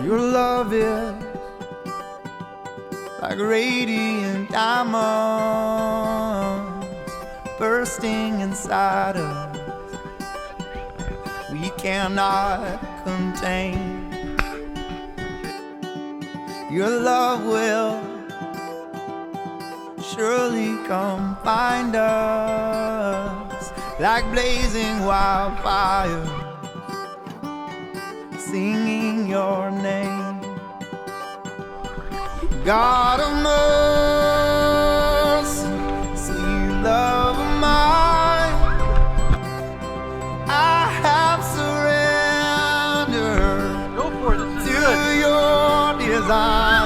Your love is like radiant diamonds bursting inside us, we cannot contain. Your love will surely come find us like blazing wildfires, singing your name. God of mercy, sweet love of mine, I have surrendered Go for it. This is to good. your design.